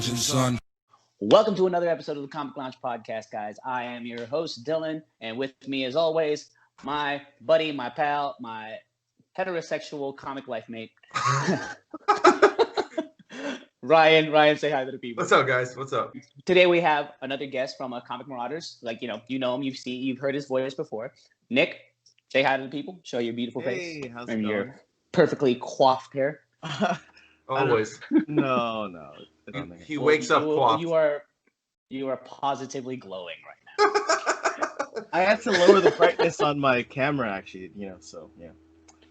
lounging, son. Welcome to another episode of the Comic Lounge Podcast, guys. I am your host, Dylan, and with me, as always, my buddy, my pal, my heterosexual comic life mate, Ryan. Ryan, say hi to the people. What's up, guys? What's up? Today we have another guest from Comic Marauders. Like, you know him, you've heard his voice before. Nick, say hi to the people. Show your beautiful face. How's and it going? your perfectly coiffed hair. Always. No. He wakes up coiffed. You are positively glowing right now. I had to lower the brightness on my camera, actually. So yeah.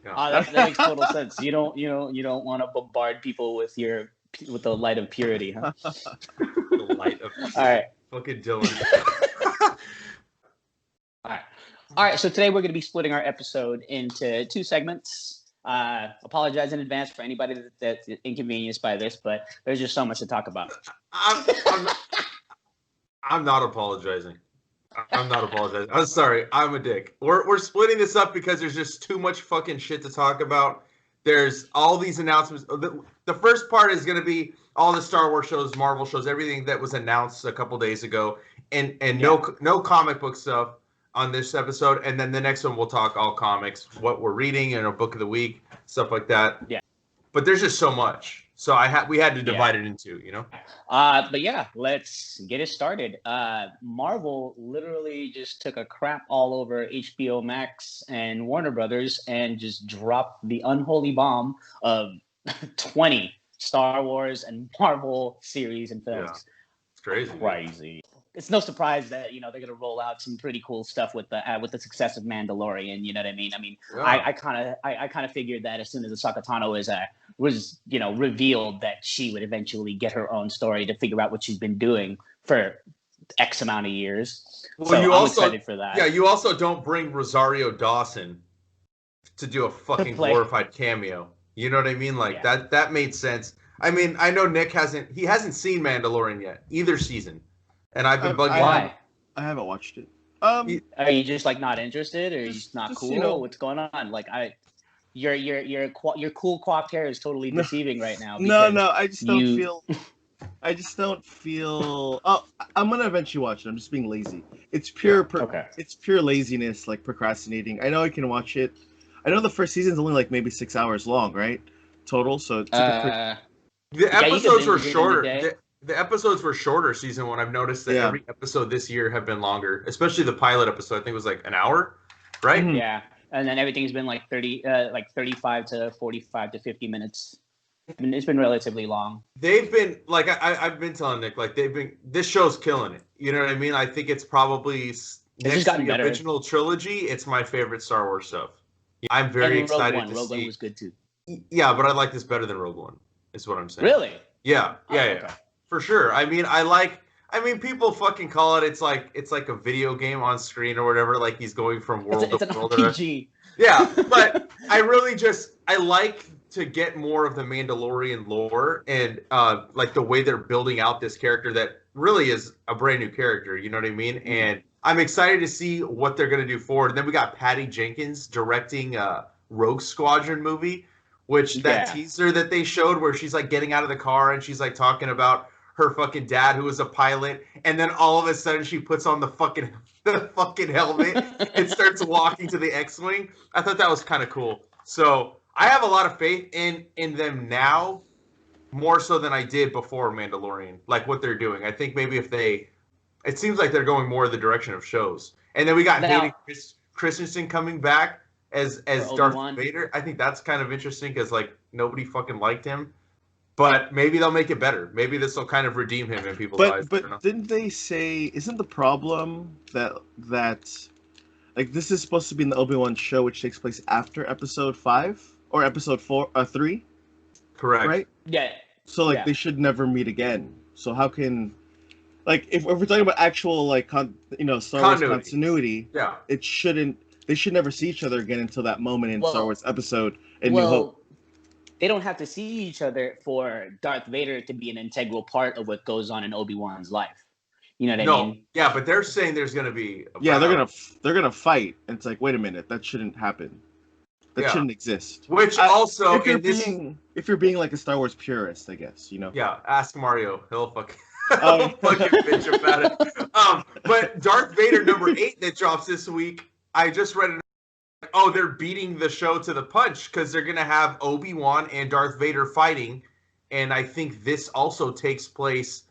That makes total sense. You don't want to bombard people with the light of purity, huh? The light of purity. All right. Fucking Dylan. All right. So today we're going to be splitting our episode into two segments. Apologize in advance for anybody that's inconvenienced by this, but there's just so much to talk about. I'm not apologizing. I'm sorry. I'm a dick. We're splitting this up because there's just too much fucking shit to talk about. There's all these announcements. The first part is going to be all the Star Wars shows, Marvel shows, everything that was announced a couple days ago, and no comic book stuff on this episode. And then the next one we'll talk all comics, what we're reading, and our book of the week, stuff like that. Yeah. But there's just so much. So we had to divide it into, But yeah, let's get it started. Marvel literally just took a crap all over HBO Max and Warner Brothers and just dropped the unholy bomb of 20 Star Wars and Marvel series and films. Yeah. It's crazy. It's no surprise that they're gonna roll out some pretty cool stuff with the success of Mandalorian. You know what I mean? Yeah. I kind of figured that as soon as Ahsoka Tano was revealed that she would eventually get her own story to figure out what she's been doing for X amount of years. Well, so I'm excited for that. Yeah, you also don't bring Rosario Dawson to do a fucking glorified cameo. You know what I mean? Like that made sense. I mean, I know Nick hasn't seen Mandalorian yet, either season. And I've been bugging him. I haven't watched it. Are you just not interested, or are you just not cool? What's going on? Your cool coiffed hair is totally deceiving right now. No, I just don't feel. Oh, I'm gonna eventually watch it. I'm just being lazy. It's pure. It's pure laziness, like procrastinating. I know I can watch it. I know the first season's only maybe 6 hours long, right? Total. So it's the episodes were shorter. The episodes were shorter season one. I've noticed that every episode this year have been longer, especially the pilot episode. I think it was an hour, right? Mm-hmm. Yeah, and then everything's been 35 to 45 to 50 minutes. It's been relatively long. They've been I've been telling Nick this show's killing it. You know what I mean? I think it's probably next to the original trilogy. It's my favorite Star Wars stuff. I'm very excited to see. Rogue One was good too. Yeah, but I like this better than Rogue One. Is what I'm saying. Really? Yeah. Okay. For sure. I mean, people fucking call it. It's like a video game on screen or whatever. Like he's going from world to world. It's an RPG. Yeah, but I like to get more of the Mandalorian lore and the way they're building out this character that really is a brand new character. You know what I mean? Mm-hmm. And I'm excited to see what they're gonna do forward. And then we got Patty Jenkins directing a Rogue Squadron movie, which that teaser that they showed where she's getting out of the car and she's talking about her fucking dad who was a pilot, and then all of a sudden she puts on the fucking helmet and starts walking to the X-Wing. I thought that was kind of cool. So I have a lot of faith in them now, more so than I did before Mandalorian, what they're doing. I think maybe it seems like they're going more the direction of shows. And then we got Hayden Christensen coming back as Darth Vader. I think that's kind of interesting because nobody fucking liked him. But maybe they'll make it better. Maybe this will kind of redeem him in people's lives. But didn't they say? Isn't the problem that this is supposed to be in the Obi-Wan show, which takes place after Episode 5 or Episode 3? Correct. Right. Yeah. So they should never meet again. So how can if we're talking about actual Star Wars continuity? Yeah. They should never see each other again until that moment in Star Wars episode in New Hope. They don't have to see each other for Darth Vader to be an integral part of what goes on in Obi-Wan's life. You know what I mean? Yeah, but they're saying there's going to be they're gonna fight, and it's wait a minute, that shouldn't happen. That shouldn't exist. Which also if you're being if you're being like a Star Wars purist, I guess, you know. Yeah, ask Mario. He'll fucking bitch about it. But Darth Vader #8 that drops this week, I just read it. Oh, they're beating the show to the punch because they're gonna have Obi-Wan and Darth Vader fighting, and I think this also takes place.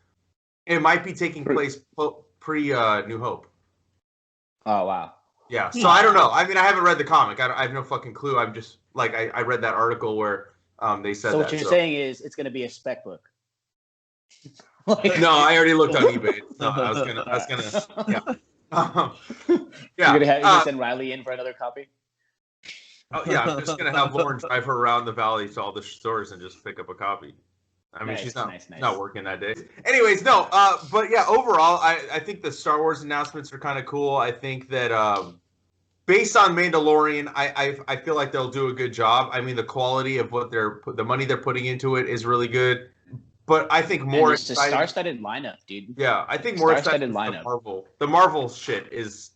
It might be taking place pre New Hope. Oh wow. Yeah, so I don't know. I mean, I haven't read the comic. I have no fucking clue. I'm just like I read that article where they said. So what you're saying is it's gonna be a spec book. Like, no, I already looked on eBay. No, I was gonna. Yeah. Yeah. You're gonna send Riley in for another copy. Oh yeah, I'm just gonna have Lauren drive her around the valley to all the stores and just pick up a copy. I mean, she's not working that day. Anyways, no. But yeah, overall, I think the Star Wars announcements are kind of cool. I think that based on Mandalorian, I feel like they'll do a good job. I mean, the quality of what the money they're putting into it is really good. But I think more it's a star-studded lineup, dude. Yeah, I think more excited lineup. Marvel. The Marvel shit is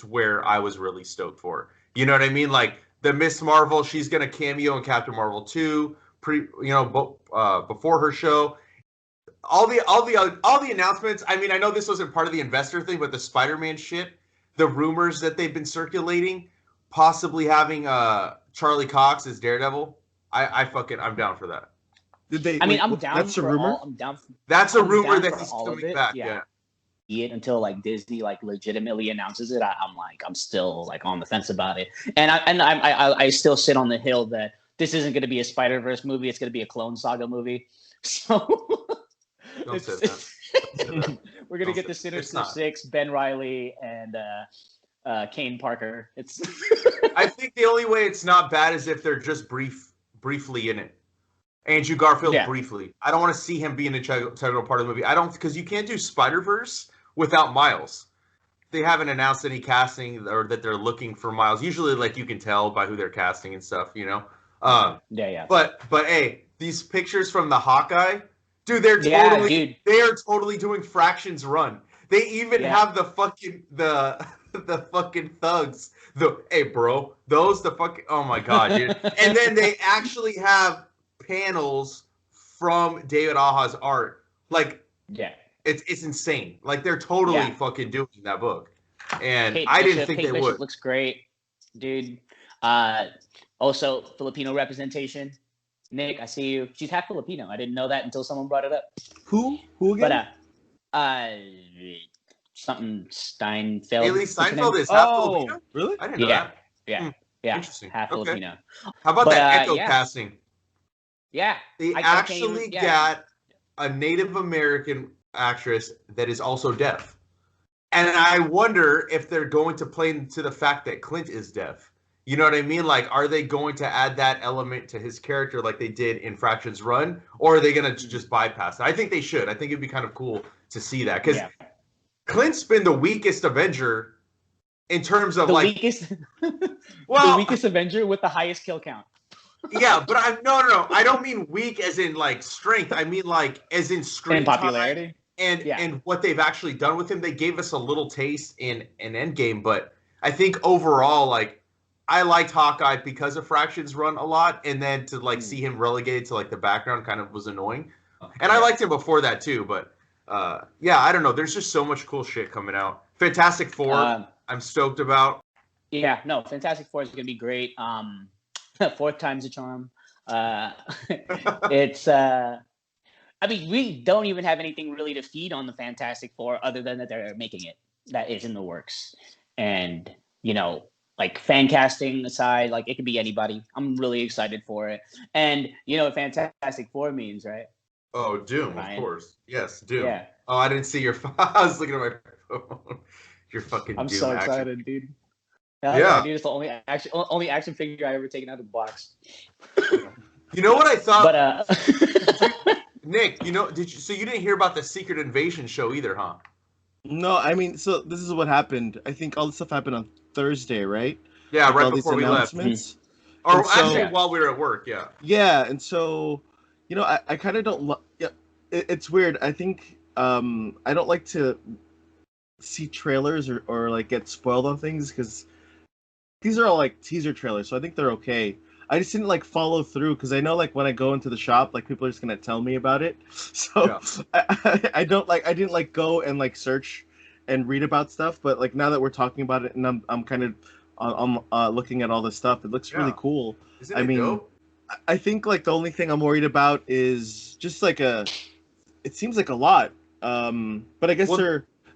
where I was really stoked for. You know what I mean? Like the Miss Marvel, she's gonna cameo in Captain Marvel 2, before her show. All the announcements. I mean, I know this wasn't part of the investor thing, but the Spider-Man shit, the rumors that they've been circulating, possibly having Charlie Cox as Daredevil. I'm down for that. I'm down. That's a rumor. That's a rumor that he's coming back. Yeah. It until like Disney like legitimately announces it. I'm still like on the fence about it, and I still sit on the hill that this isn't going to be a Spider-Verse movie. It's going to be a Clone Saga movie. So we're going to get the Sinister Six, Ben Reilly, and Kane Parker. I think the only way it's not bad is if they're just briefly in it. Andrew Garfield briefly. I don't want to see him be an integral part of the movie. Because you can't do Spider-Verse without Miles. They haven't announced any casting or that they're looking for Miles. Usually, like, you can tell by who they're casting and stuff, you know? But hey, these pictures from the Hawkeye, dude, they are totally doing Fractions Run. They even have the fucking thugs. Oh my god, dude. And then they actually have panels from David Aja's art. Like, it's insane. Like, they're totally fucking doing that book. And I didn't think they would. Looks great, dude. Also, Filipino representation. Nick, I see you. She's half Filipino. I didn't know that until someone brought it up. Who again? But something Steinfeld. Haley Steinfeld is half Filipino? Really? I didn't know that. Yeah. Interesting. Half Filipino. How about that Echo casting? Yeah. They actually got a Native American actress that is also deaf. And I wonder if they're going to play into the fact that Clint is deaf. You know what I mean? Like, are they going to add that element to his character like they did in Fractions Run? Or are they going to just bypass it? I think they should. I think it'd be kind of cool to see that. Because Clint's been the weakest Avenger in terms of the weakest Avenger with the highest kill count. Yeah, but no. I don't mean weak as in like strength. I mean like as in screen and popularity. And what they've actually done with him. They gave us a little taste in Endgame, but I think overall, like, I liked Hawkeye because of Fractions Run a lot, and then to like see him relegated to like the background kind of was annoying. And I liked him before that too, but I don't know. There's just so much cool shit coming out. Fantastic Four, I'm stoked about. Yeah, no, Fantastic Four is gonna be great. Fourth time's a charm. It's I mean, we don't even have anything really to feed on the Fantastic Four other than that they're making it. That is in the works. And, you know, like fan casting aside, like it could be anybody. I'm really excited for it. And you know what Fantastic Four means, right? Oh, Doom, Ryan. Of course. Yes, Doom. Yeah. Oh, I didn't see your I was looking at my phone. Your fucking I'm Doom so action. excited, dude. Yeah. Dude, it's the only action figure I ever taken out of the box. You know what I thought? But Nick, you know, you didn't hear about the Secret Invasion show either, huh? No, I mean, so this is what happened. I think all this stuff happened on Thursday, right? Yeah, like right before we left. Or actually, while we were at work, yeah. Yeah, and so, you know, I kind of don't. It's weird. I think I don't like to see trailers or like get spoiled on things because these are all like teaser trailers, so I think they're okay. I just didn't like follow through because I know like when I go into the shop, like people are just gonna tell me about it. So I didn't like go and like search and read about stuff. But like now that we're talking about it, and I'm kind of looking at all this stuff, it looks really cool. Isn't it dope? I think like the only thing I'm worried about is just like it seems like a lot. But I guess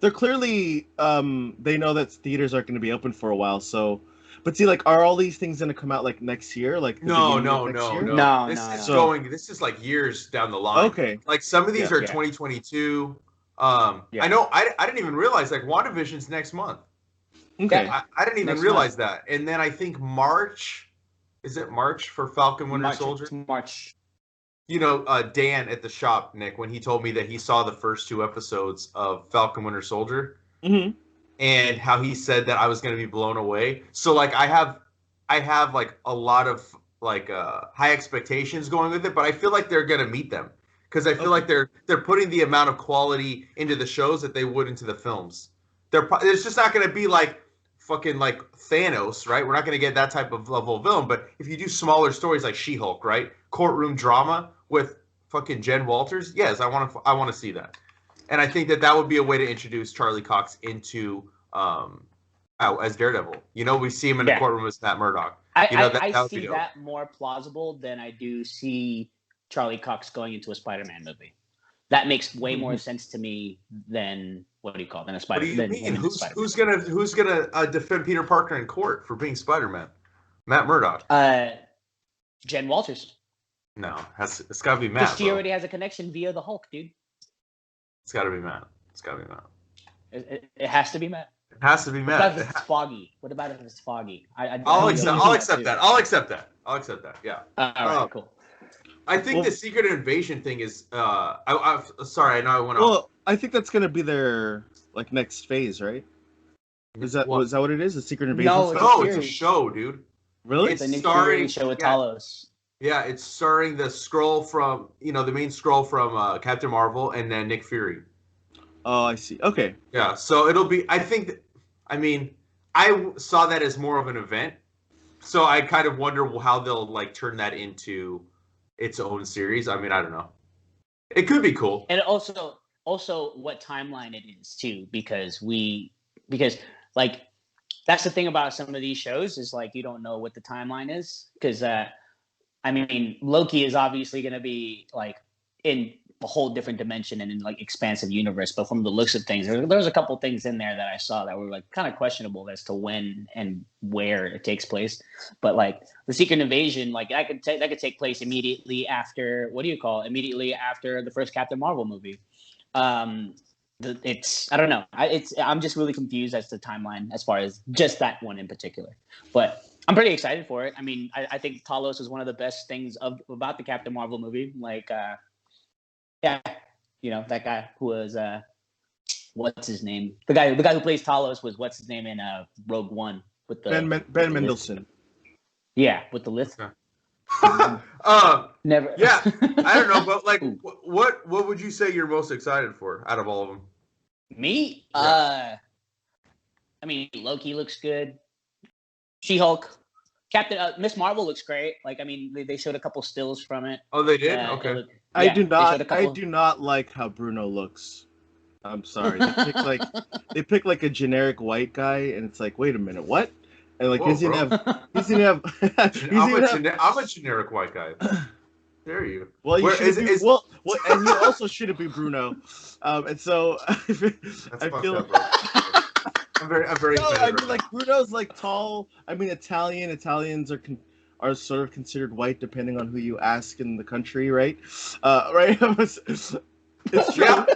they're clearly they know that theaters aren't going to be open for a while. So, but see, like, are all these things going to come out like next year? Like no. This is like years down the line. Okay. Like some of these are 2022. I know. I didn't even realize like WandaVision's next month. Okay. I didn't even realize that. And then I think March. Is it March for Falcon Winter Soldier? March. You know, Dan at the shop, Nick, when he told me that he saw the first 2 episodes of Falcon Winter Soldier, and how he said that I was going to be blown away. So, like, I have like a lot of like high expectations going with it, but I feel like they're going to meet them because I feel like they're putting the amount of quality into the shows that they would into the films. It's just not going to be like fucking like Thanos, right? We're not going to get that type of level of villain, but if you do smaller stories like She-Hulk, right? Courtroom drama with fucking Jen Walters, yes, I want to see that. And I think that would be a way to introduce Charlie Cox into as Daredevil. You know, we see him in the courtroom as Matt Murdock. I see that more plausible than I do see Charlie Cox going into a Spider-Man movie. That makes way more sense to me than than a Spider-Man. What do you mean? Who's gonna defend Peter Parker in court for being Spider-Man? Matt Murdock. Jen Walters. No, it's got to be Matt. Because she already has a connection via the Hulk, dude. It's got to be Matt. It has to be Matt. It has to be Matt. What about if it's foggy? I'll accept that. Yeah. All right, cool. I think the Secret Invasion thing is. Sorry, I know I went off. Well, I think that's gonna be their like next phase, right? Is that what it is? The Secret Invasion? No, it's a show, dude. Really? It's a Nick Fury show with Talos. Yeah, it's starring the Skrull from the main Skrull from Captain Marvel and then Nick Fury. Oh, I see. Okay. Yeah, so it'll be. I saw that as more of an event, so I kind of wonder how they'll like turn that into its own series. I mean, I don't know. It could be cool. And also what timeline it is too, because like that's the thing about some of these shows is like you don't know what the timeline is because I mean Loki is obviously going to be like in a whole different dimension and in like expansive universe, but from the looks of things there's a couple things in there that I saw that were like kind of questionable as to when and where it takes place. But like the Secret Invasion, like that could take place immediately after immediately after the first Captain Marvel movie. It's I don't know. I'm just really confused as to timeline as far as just that one in particular. But I'm pretty excited for it. I mean, I think Talos is one of the best things about the Captain Marvel movie. Like, yeah, you know that guy who was what's his name? The guy who plays Talos was what's his name in Rogue One with the Ben Mendelsohn. Yeah, with the list. Never. Yeah, I don't know, but like, what would you say you're most excited for out of all of them? Me? Yeah. I mean, Loki looks good. She-Hulk, Captain Miss Marvel looks great. Like, I mean, they showed a couple stills from it. Oh, they did. Okay. I do not like how Bruno looks. I'm sorry. They pick like a generic white guy, and it's like, wait a minute, what? And like, he's gonna have. I'm a generic white guy. There you. Well, and he also shouldn't be Bruno. And so I feel. I'm very. No, I mean, like Bruno's like tall. I mean, Italians are sort of considered white depending on who you ask in the country, right? Right. It's true. Yeah.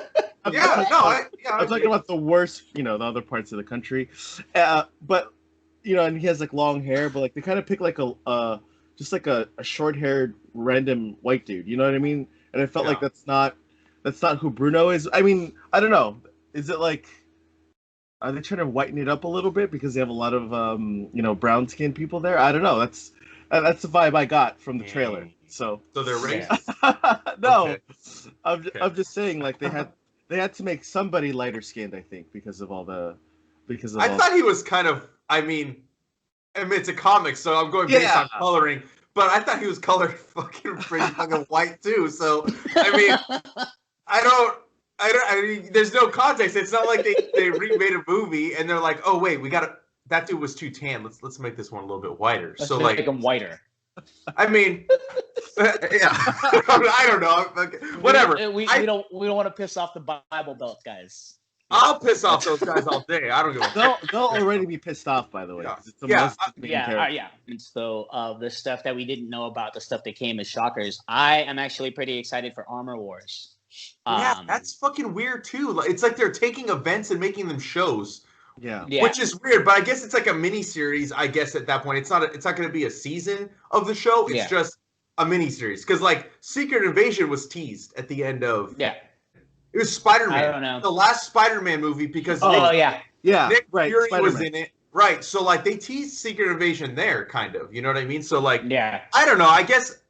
I'm talking about the worst, the other parts of the country, but. And he has like long hair, but like they kind of pick like just like a short-haired random white dude. You know what I mean? And I felt like that's not who Bruno is. I mean, I don't know. Is it like are they trying to whiten it up a little bit because they have a lot of brown-skinned people there? I don't know. That's the vibe I got from the trailer. So they're racist? No, okay. I'm just saying like they had to make somebody lighter skinned. I think because of I thought he was kind of. I mean, it's a comic, so I'm going based on coloring. but I thought he was colored fucking pretty fucking white too. So I mean, I mean, there's no context. It's not like they remade a movie and they're like, oh wait, that dude was too tan. Let's make this one a little bit whiter. Let's make him whiter. I mean, yeah, I don't know. Whatever. We don't want to piss off the Bible Belt guys. I'll piss off those guys all day. I don't give a fuck. They'll already be pissed off, by the way. Yeah. And so, the stuff that we didn't know about, the stuff that came as shockers, I am actually pretty excited for Armor Wars. Yeah, that's fucking weird too. It's like they're taking events and making them shows. Yeah. Which is weird, but I guess it's like a mini series. I guess at that point, it's not going to be a season of the show. It's just a mini series because like Secret Invasion was teased at the end of It was Spider-Man. I don't know. The last Spider-Man movie because Nick Fury Spider-Man was in it. Right. So like they teased Secret Invasion there, kind of. You know what I mean? So like I don't know. I guess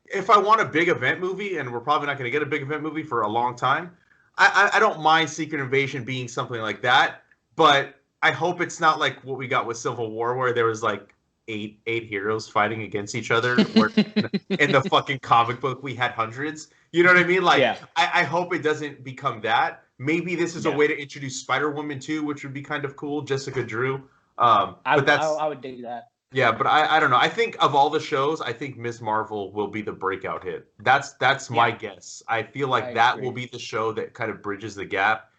if I want a big event movie, and we're probably not going to get a big event movie for a long time, I don't mind Secret Invasion being something like that. But I hope it's not like what we got with Civil War, where there was like eight heroes fighting against each other. Where in the fucking comic book we had hundreds. You know what I mean? Like, I hope it doesn't become that. Maybe this is a way to introduce Spider-Woman too, which would be kind of cool. Jessica Drew. I would dig that. Yeah, but I don't know. I think of all the shows, I think Ms. Marvel will be the breakout hit. That's my guess. I feel like that will be the show that kind of bridges the gap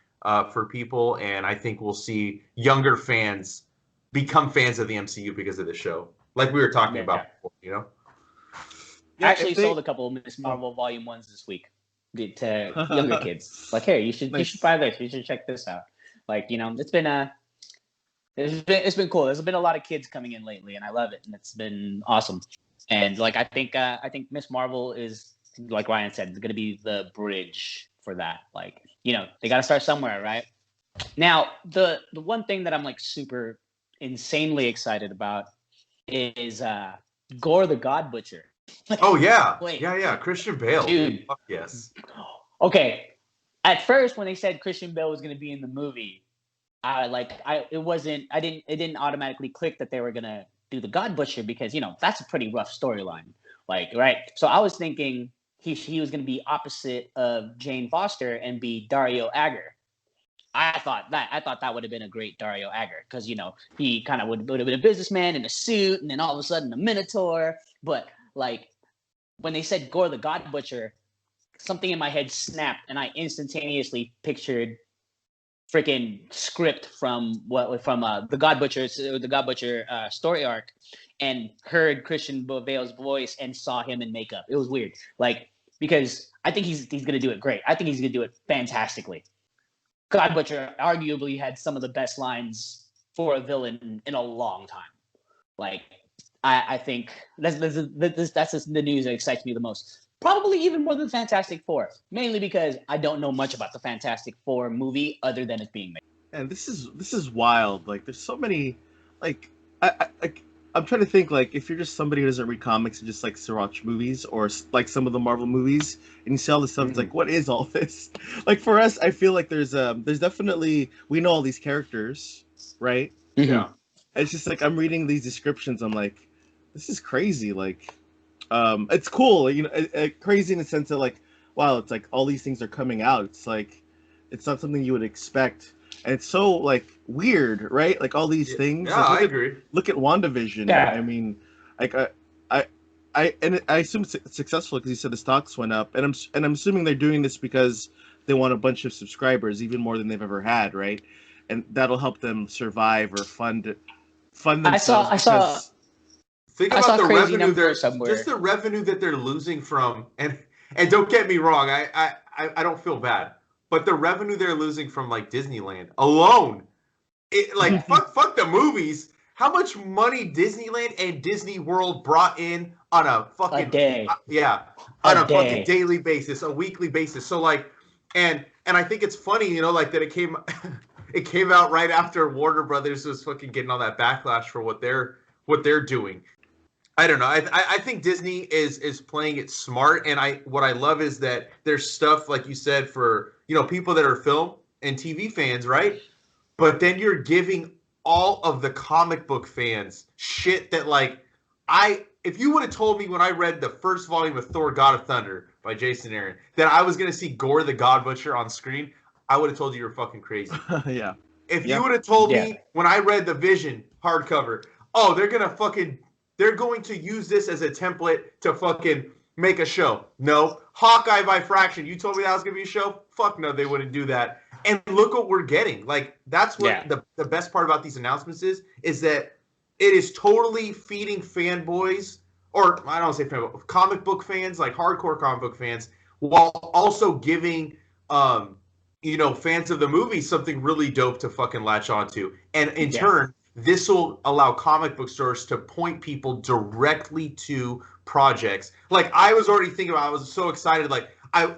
for people, and I think we'll see younger fans become fans of the MCU because of the show, like we were talking about before, you know? I actually sold a couple of Ms. Marvel Volume 1s this week to younger kids. Like, hey, you should buy this. You should check this out. Like, you know, it's been cool. There's been a lot of kids coming in lately, and I love it, and it's been awesome. And like, I think Ms. Marvel is, like Ryan said, going to be the bridge for that. Like, you know, they got to start somewhere, right? Now, the one thing that I'm like super insanely excited about is Gore the God Butcher. Oh yeah, Christian Bale, dude. Fuck yes. Okay, at first when they said Christian Bale was going to be in the movie, it didn't automatically click that they were going to do the God Butcher because, you know, that's a pretty rough storyline. Like, right? So I was thinking he was going to be opposite of Jane Foster and be Dario Agger. I thought that would have been a great Dario Agger because, you know, he kind of would have been a businessman in a suit and then all of a sudden a Minotaur. But like when they said Gore the God Butcher, something in my head snapped and I instantaneously pictured freaking script from the God Butcher story arc, and heard Christian Bale's voice and saw him in makeup. It was weird, like, because I think he's gonna do it great. I think he's gonna do it fantastically. God Butcher arguably had some of the best lines for a villain in a long time. Like, I think that's the news that excites me the most. Probably even more than Fantastic Four, mainly because I don't know much about the Fantastic Four movie other than it being made. And this is wild. Like, there's so many, like, I'm trying to think, like, if you're just somebody who doesn't read comics and just likes to watch movies or like some of the Marvel movies, and you see all this stuff, it's like, what is all this? Like, for us, I feel like there's definitely, we know all these characters, right? Yeah. It's just like I'm reading these descriptions, I'm like, this is crazy. Like, it's cool, you know, crazy in the sense that, like, wow, it's like all these things are coming out. It's like, it's not something you would expect, and it's so like weird, right? Like all these things. Yeah, like, I agree. Look at WandaVision. Yeah. I mean, like I assume it's successful because you said the stocks went up, and I'm assuming they're doing this because they want a bunch of subscribers, even more than they've ever had, right? And that'll help them survive or fund themselves. I saw. Think about the revenue just the revenue that they're losing from, and don't get me wrong, I don't feel bad, but the revenue they're losing from like Disneyland alone, fuck the movies. How much money Disneyland and Disney World brought in on a fucking day? On a fucking daily basis, a weekly basis. So like, and I think it's funny, you know, like that it came out right after Warner Brothers was fucking getting all that backlash for what they're doing. I don't know. I think Disney is playing it smart, and what I love is that there's stuff, like you said, for, you know, people that are film and TV fans, right? But then you're giving all of the comic book fans shit that, like, if you would have told me when I read the first volume of Thor: God of Thunder by Jason Aaron that I was gonna see Gore the God Butcher on screen, I would have told you you're fucking crazy. Yeah. If you would have told me when I read the Vision hardcover, oh, they're going to use this as a template to fucking make a show. No. Hawkeye by Fraction. You told me that was gonna be a show? Fuck no, they wouldn't do that. And look what we're getting. Like, that's what the best part about these announcements is that it is totally feeding fanboys, or I don't want to say fanboys, comic book fans, like hardcore comic book fans, while also giving fans of the movie something really dope to fucking latch onto. And in turn, this will allow comic book stores to point people directly to projects. Like, I was already thinking about, I was so excited, like,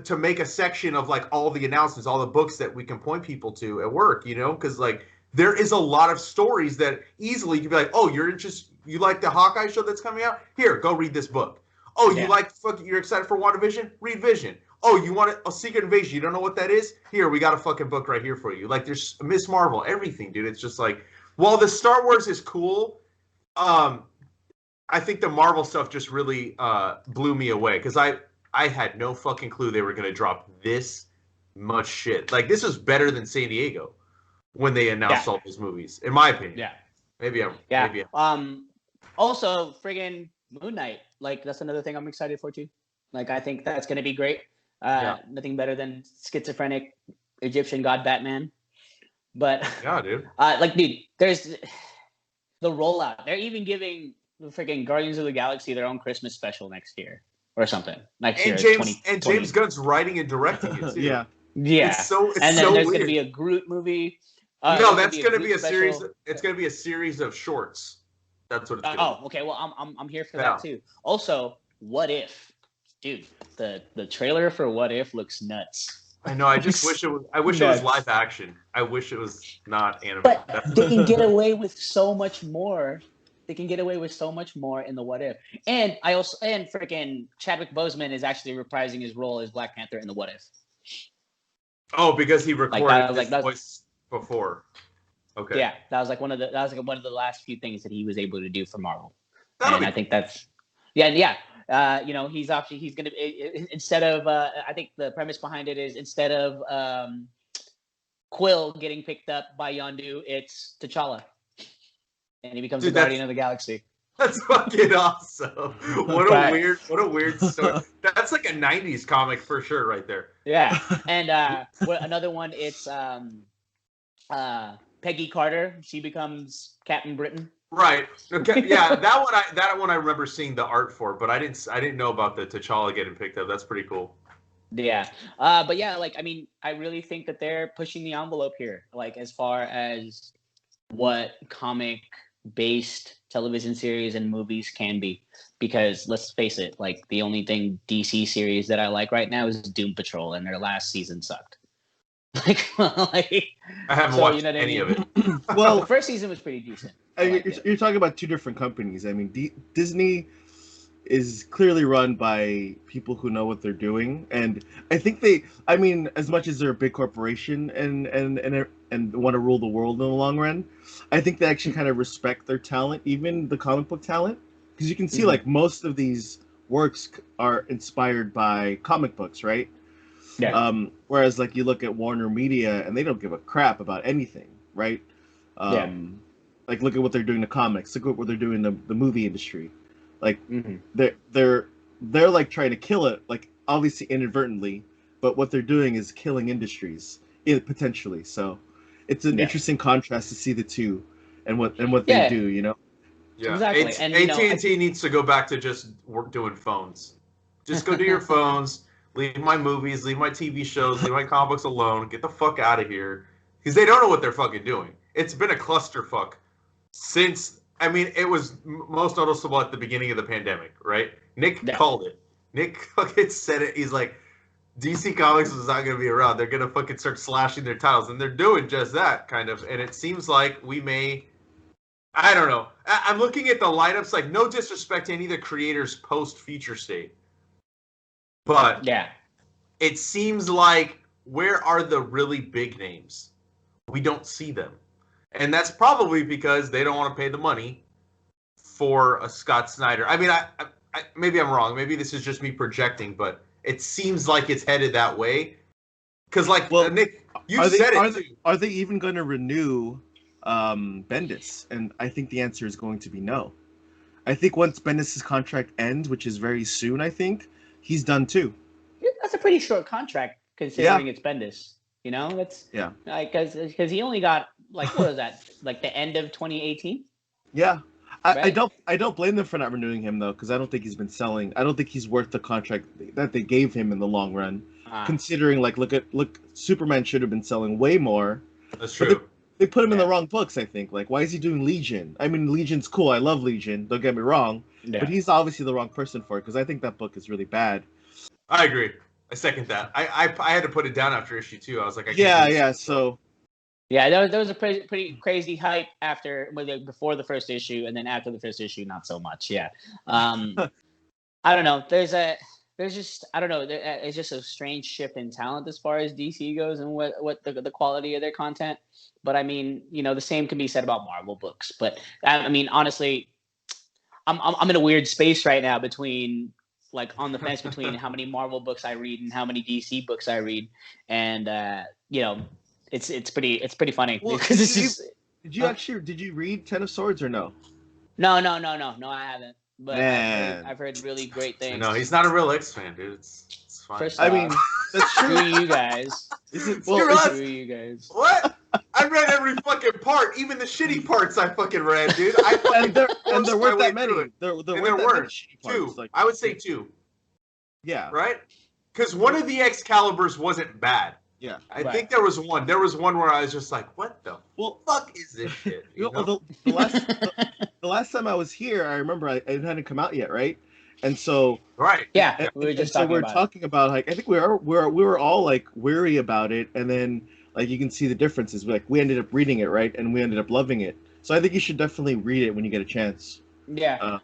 to make a section of like all the announcements, all the books that we can point people to at work, because like there is a lot of stories that easily you can be like, oh, you like the Hawkeye show that's coming out? Here, go read this book. Oh, you're excited for WandaVision? Read Vision. Oh, you want a Secret Invasion? You don't know what that is? Here, we got a fucking book right here for you. Like, there's Miss Marvel, everything, dude. It's just like, while the Star Wars is cool, I think the Marvel stuff just really blew me away, because I had no fucking clue they were going to drop this much shit. Like, this was better than San Diego when they announced all those movies, in my opinion. Yeah. Maybe Also, friggin' Moon Knight. Like, that's another thing I'm excited for, too. Like, I think that's going to be great. Nothing better than schizophrenic Egyptian god Batman. But, yeah, dude. Dude, there's the rollout. They're even giving freaking Guardians of the Galaxy their own Christmas special next year. Or something next year. James Gunn's writing and directing it too. Yeah. It's so then there's going to be a Groot movie. No, that's going to be a series. It's going to be a series of shorts. That's what it's going to be. Okay. Well, I'm here for that too. Also, What If, dude? The trailer for What If looks nuts. I know. I just wish it was. I wish it was live action. I wish it was not animated. But they can get away with so much more. They can get away with so much more in the What If. And freaking Chadwick Boseman is actually reprising his role as Black Panther in the What If. Oh, because he recorded his voice before. Okay. Yeah, that was one of the last few things that he was able to do for Marvel. I think that's he's gonna instead of I think the premise behind it is instead of Quill getting picked up by Yondu, it's T'Challa. And he becomes the Guardian of the Galaxy. That's fucking awesome. What a weird story. That's like a 90s comic for sure right there. Yeah. And another one, it's Peggy Carter. She becomes Captain Britain. Right. Okay. Yeah, that one I remember seeing the art for, but I didn't know about the T'Challa getting picked up. That's pretty cool. Yeah. But yeah, I really think that they're pushing the envelope here, like as far as what comic-based television series and movies can be, because let's face it, like the only thing DC series that I like right now is Doom Patrol, and their last season sucked. I haven't watched any of it. Well, the first season was pretty decent. You're talking about two different companies. I mean, Disney is clearly run by people who know what they're doing, and I think as much as they're a big corporation and want to rule the world in the long run, I think they actually kind of respect their talent, even the comic book talent, because you can see like most of these works are inspired by comic books, right? Yeah. Whereas like you look at Warner Media and they don't give a crap about anything, right? Like look at what they're doing to comics. Look at what they're doing to the movie industry. Like they're like trying to kill it, like obviously inadvertently, but what they're doing is killing industries potentially. So it's an interesting contrast to see the two and what they do, Yeah, exactly. And AT&T needs to go back to just doing phones. Just go do your phones. Leave my movies, leave my TV shows, leave my comic books alone. Get the fuck out of here, because they don't know what they're fucking doing. It's been a clusterfuck since. I mean, it was most noticeable at the beginning of the pandemic, right? Nick called it. Nick fucking said it. He's like, DC Comics is not going to be around. They're going to fucking start slashing their titles. And they're doing just that, kind of. And it seems like we may... I don't know. I'm looking at the lineups, like, no disrespect to any of the creators post-Future State. But it seems like, where are the really big names? We don't see them. And that's probably because they don't want to pay the money for a Scott Snyder. I mean, I maybe I'm wrong. Maybe this is just me projecting, but it seems like it's headed that way. Because, like, Nick, you said it too. Are they even going to renew Bendis? And I think the answer is going to be no. I think once Bendis' contract ends, which is very soon, I think, he's done too. That's a pretty short contract considering it's Bendis. You know, that's because he only got like what was that? Like the end of 2018. Yeah, I don't blame them for not renewing him though, because I don't think he's been selling. I don't think he's worth the contract that they gave him in the long run. Considering, like, look, Superman should have been selling way more. That's true. They put him in the wrong books, I think. Like, why is he doing Legion? I mean, Legion's cool. I love Legion. Don't get me wrong. Yeah. But he's obviously the wrong person for it, because I think that book is really bad. I agree. I second that. I had to put it down after issue 2. I was like, So. Yeah, there was a pretty crazy hype before the first issue, and then after the first issue, not so much. Yeah. I don't know. There's just, I don't know. It's just a strange shift in talent as far as DC goes and what the quality of their content. But I mean, you know, the same can be said about Marvel books. But I mean, honestly, I'm in a weird space right now between, like, on the fence between how many Marvel books I read and how many DC books I read. And, you know, it's pretty funny. Well, because did you read Ten of Swords or no? No, I haven't. But I've heard really great things. No, he's not a real X fan, dude. It's fine. First off, I mean, that's true. Screw you guys. Screw you guys. What? I read every fucking part, even the shitty parts I fucking read, dude. And there weren't that many. There weren't two. Like, I would say 2. Yeah. Right? Because one of the Excaliburs wasn't bad. Yeah. I think there was one. There was one where I was just like, what the fuck is this shit? You know? The last time I was here, I remember it hadn't come out yet, right? And so yeah, we were talking about like, I think we were all like weary about it, and then like you can see the differences. We ended up reading it, right, and we ended up loving it. So I think you should definitely read it when you get a chance. Yeah.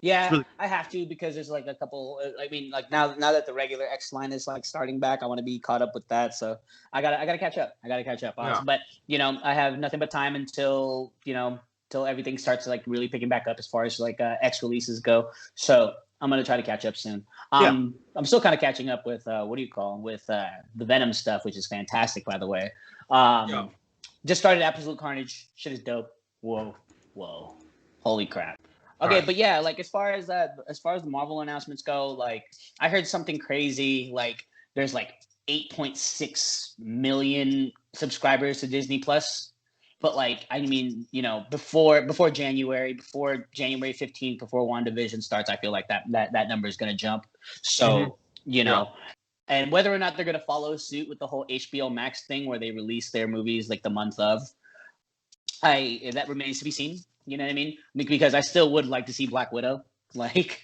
Really, I have to, because there's like a couple. I mean, like now that the regular X line is like starting back, I want to be caught up with that. So I gotta catch up. Yeah. But you know, I have nothing but time until everything starts like really picking back up as far as like X releases go. So I'm gonna try to catch up soon. I'm still kind of catching up with the Venom stuff, which is fantastic, by the way. Just started Absolute Carnage. Shit is dope. Whoa, holy crap. Okay, right. But yeah, like as far as the Marvel announcements go, like I heard something crazy. Like there's like 8.6 million subscribers to Disney Plus, but like I mean, you know, before January 15th, before WandaVision starts, I feel like that number is gonna jump. So you know, and whether or not they're gonna follow suit with the whole HBO Max thing where they release their movies like the month of, that remains to be seen. You know what I mean? Because I still would like to see Black Widow. Like,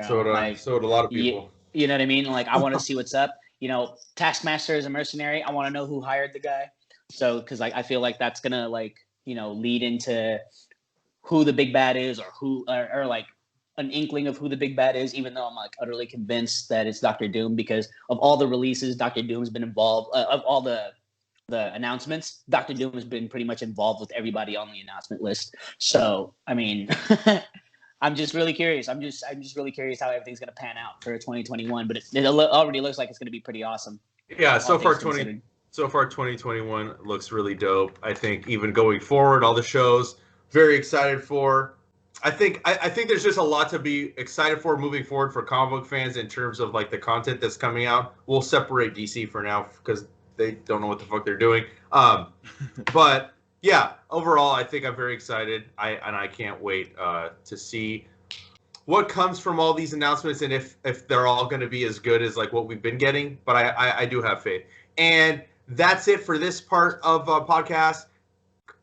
so would a lot of people. You know what I mean? Like, I want to see what's up. You know, Taskmaster is a mercenary. I want to know who hired the guy. So, because like I feel like that's gonna like lead into who the big bad is, or like an inkling of who the big bad is. Even though I'm like utterly convinced that it's Doctor Doom, because of all the releases, Doctor Doom's been involved. Of all the announcements, Dr. Doom has been pretty much involved with everybody on the announcement list. So, I mean, I'm just really curious. I'm just really curious how everything's going to pan out for 2021, but it already looks like it's going to be pretty awesome. Yeah, so far 2021 looks really dope. I think even going forward, all the shows, very excited for. I think there's just a lot to be excited for moving forward for comic book fans in terms of like the content that's coming out. We'll separate DC for now because they don't know what the fuck they're doing. But yeah, overall, I think I'm very excited. I can't wait to see what comes from all these announcements and if they're all going to be as good as like what we've been getting. But I do have faith. And that's it for this part of podcast.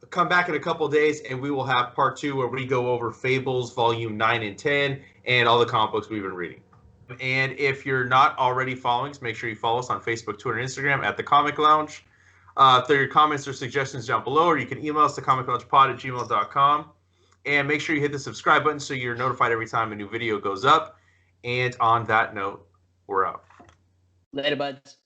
Come back in a couple days and we will have part 2 where we go over Fables Volume 9 and 10 and all the comic books we've been reading. And if you're not already following us, make sure you follow us on Facebook, Twitter, and Instagram at The Comic Lounge. Throw your comments or suggestions down below, or you can email us to thecomicloungepod@gmail.com. And make sure you hit the subscribe button so you're notified every time a new video goes up. And on that note, we're out. Later, buds.